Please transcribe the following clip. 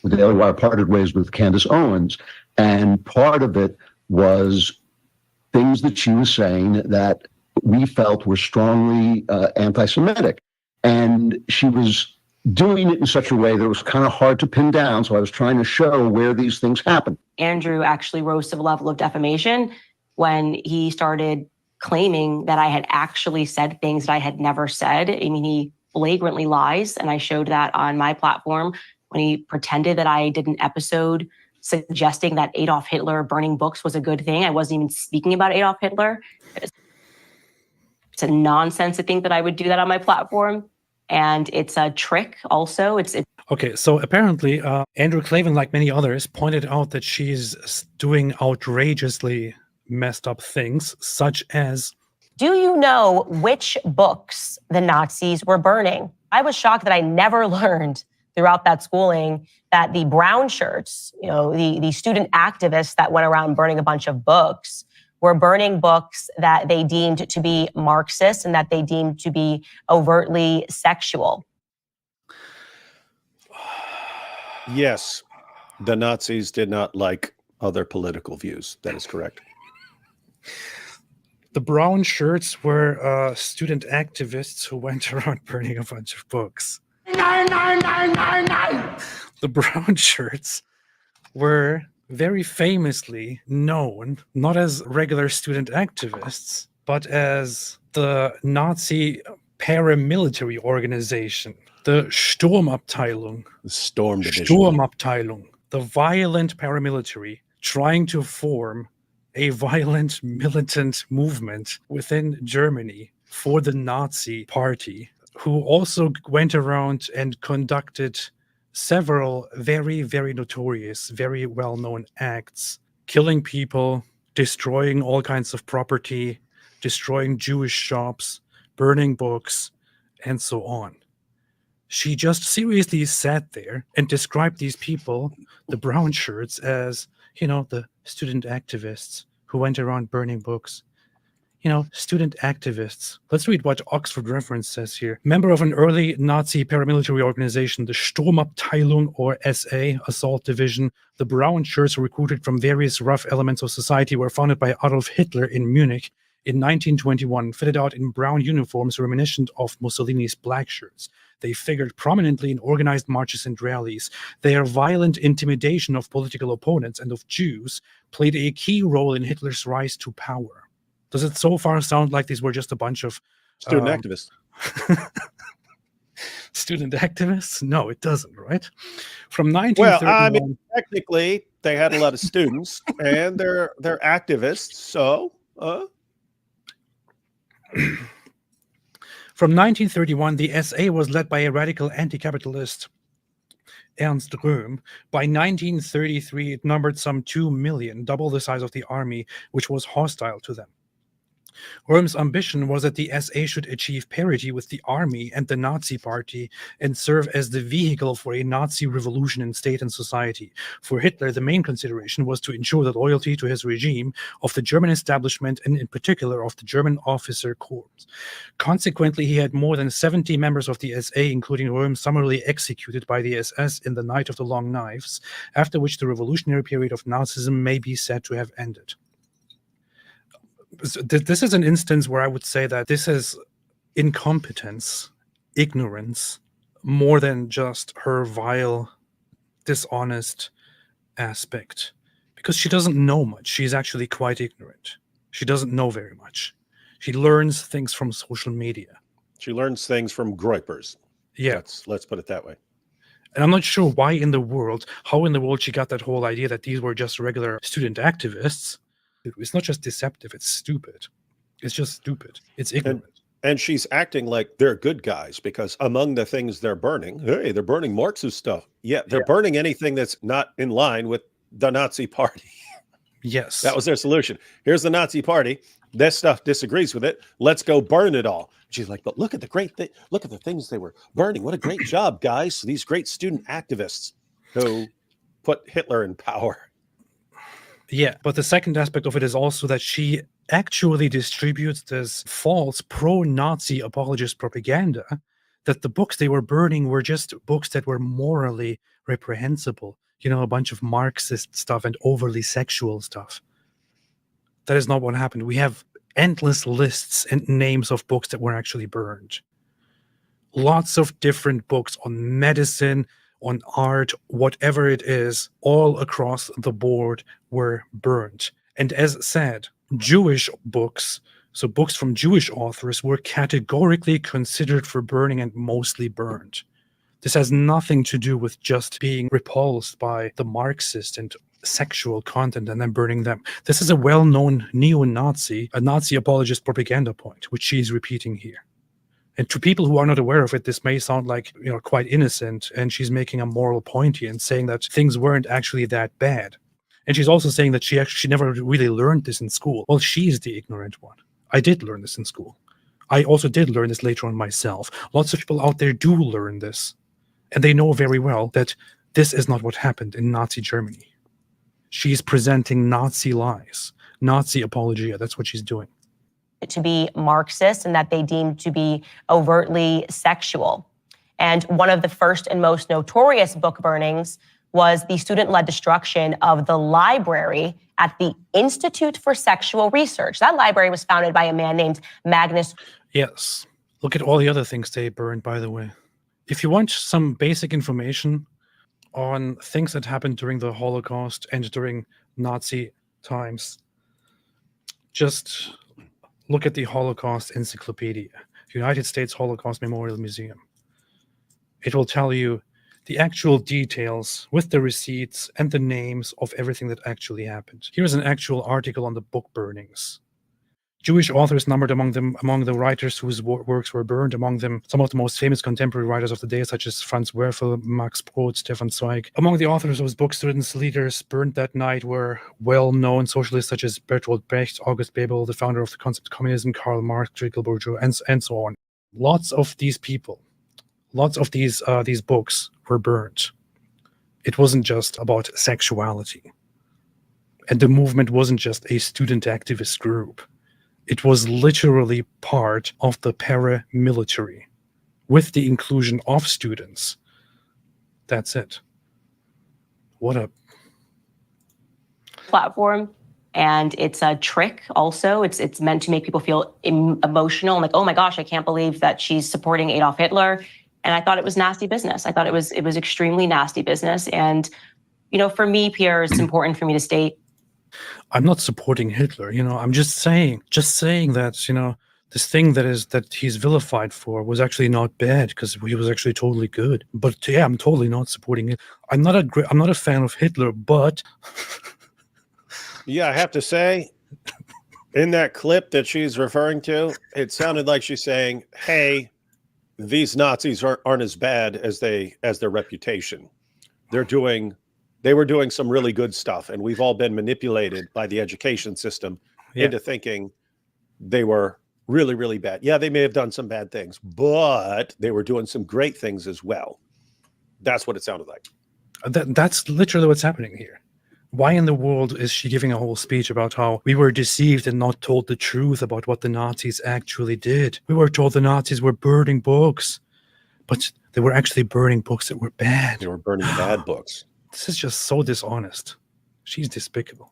the Daily Wire parted ways with Candace Owens, and part of it was things that she was saying that we felt were strongly anti-Semitic. And she was doing it in such a way that it was kind of hard to pin down. So I was trying to show where these things happen. Andrew actually rose to the level of defamation when he started claiming that I had actually said things that I had never said. I mean, he flagrantly lies, and I showed that on my platform when he pretended that I did an episode suggesting that Adolf Hitler burning books was a good thing. I wasn't even speaking about Adolf Hitler. It's a nonsense to think that I would do that on my platform. And it's a trick also. Okay, so apparently Andrew Klavan, like many others, pointed out that she's doing outrageously messed up things, such as... Do you know which books the Nazis were burning? I was shocked that I never learned throughout that schooling that the brown shirts, the student activists that went around burning a bunch of books, were burning books that they deemed to be Marxist and that they deemed to be overtly sexual. Yes, the Nazis did not like other political views. That is correct. The brown shirts were student activists who went around burning a bunch of books. The brown shirts were very famously known not as regular student activists, but as the Nazi paramilitary organization, the Sturmabteilung. The Storm Division. Sturmabteilung, the violent paramilitary trying to form a violent militant movement within Germany for the Nazi party, who also went around and conducted several very, very notorious, very well-known acts, killing people, destroying all kinds of property, destroying Jewish shops, burning books, and so on. She just seriously sat there and described these people, the brown shirts, as, the student activists who went around burning books. Student activists. Let's read what Oxford Reference says here. Member of an early Nazi paramilitary organization, the Sturmabteilung, or SA, Assault Division, the brown shirts recruited from various rough elements of society were founded by Adolf Hitler in Munich in 1921, fitted out in brown uniforms reminiscent of Mussolini's black shirts. They figured prominently in organized marches and rallies. Their violent intimidation of political opponents and of Jews played a key role in Hitler's rise to power. Does it so far sound like these were just a bunch of student activists? Student activists? No, it doesn't, right? From 1931... Well, technically, they had a lot of students, and they're activists, so... From 1931, the SA was led by a radical anti-capitalist Ernst Röhm. By 1933, it numbered some 2 million, double the size of the army, which was hostile to them. Röhm's ambition was that the SA should achieve parity with the army and the Nazi party and serve as the vehicle for a Nazi revolution in state and society. For Hitler, the main consideration was to ensure the loyalty to his regime of the German establishment and in particular of the German officer corps. Consequently, he had more than 70 members of the SA, including Röhm, summarily executed by the SS in the Night of the Long Knives, after which the revolutionary period of Nazism may be said to have ended. This is an instance where I would say that this is incompetence, ignorance, more than just her vile, dishonest aspect. Because she doesn't know much. She's actually quite ignorant. She doesn't know very much. She learns things from social media. She learns things from groypers. Yeah. Let's put it that way. And I'm not sure how in the world she got that whole idea that these were just regular student activists. It's not just deceptive, it's stupid. It's just stupid. It's ignorant. And she's acting like they're good guys because among the things they're burning, they're burning Marxist stuff. Yeah, they're burning anything that's not in line with the Nazi party. Yes. That was their solution. Here's the Nazi party. This stuff disagrees with it. Let's go burn it all. She's like, but look at the great thing. Look at the things they were burning. What a great job, guys. These great student activists who put Hitler in power. Yeah, but the second aspect of it is also that she actually distributes this false pro-Nazi apologist propaganda that the books they were burning were just books that were morally reprehensible. A bunch of Marxist stuff and overly sexual stuff. That is not what happened. We have endless lists and names of books that were actually burned. Lots of different books on medicine, on art, whatever it is, all across the board were burned. And as said, Jewish books, so books from Jewish authors, were categorically considered for burning and mostly burned. This has nothing to do with just being repulsed by the Marxist and sexual content and then burning them. This is a well-known neo-Nazi, a Nazi apologist propaganda point, which she's repeating here. And to people who are not aware of it, this may sound like, quite innocent, and she's making a moral point here and saying that things weren't actually that bad. And she's also saying that she never really learned this in school. Well, she's the ignorant one. I did learn this in school. I also did learn this later on myself. Lots of people out there do learn this. And they know very well that this is not what happened in Nazi Germany. She's presenting Nazi lies, Nazi apologia. That's what she's doing. To be Marxist and that they deemed to be overtly sexual. And one of the first and most notorious book burnings was the student-led destruction of the library at the Institute for Sexual Research. That library was founded by a man named Magnus. Yes. Look at all the other things they burned, by the way. If you want some basic information on things that happened during the Holocaust and during Nazi times, just look at the Holocaust Encyclopedia, United States Holocaust Memorial Museum. It will tell you the actual details with the receipts and the names of everything that actually happened. Here's an actual article on the book burnings. Jewish authors numbered among the writers whose works were burned, among them some of the most famous contemporary writers of the day, such as Franz Werfel, Max Brod, Stefan Zweig. Among the authors whose book students' leaders burned that night were well-known socialists such as Bertolt Brecht, August Bebel, the founder of the concept of communism, Karl Marx, Trickle Bourgeois, and so on. Lots of these people, lots of these books were burned. It wasn't just about sexuality. And the movement wasn't just a student activist group. It was literally part of the paramilitary with the inclusion of students. That's it. What a platform. And it's a trick also. It's meant to make people feel emotional, like, oh my gosh, I can't believe that she's supporting Adolf Hitler. And I thought it was nasty business. I thought it was extremely nasty business. And, for me, Pierre, it's important for me to state, I'm not supporting Hitler, I'm just saying that, this thing that he's vilified for was actually not bad because he was actually totally good. But yeah, I'm totally not supporting it. I'm not a fan of Hitler, but yeah, I have to say, in that clip that she's referring to, it sounded like she's saying, hey, these Nazis aren't as bad as their reputation. They were doing some really good stuff, and we've all been manipulated by the education system into thinking they were really, really bad. Yeah, they may have done some bad things, but they were doing some great things as well. That's what it sounded like. That's literally what's happening here. Why in the world is she giving a whole speech about how we were deceived and not told the truth about what the Nazis actually did? We were told the Nazis were burning books, but they were actually burning books that were bad. They were burning bad books. This is just so dishonest. She's despicable.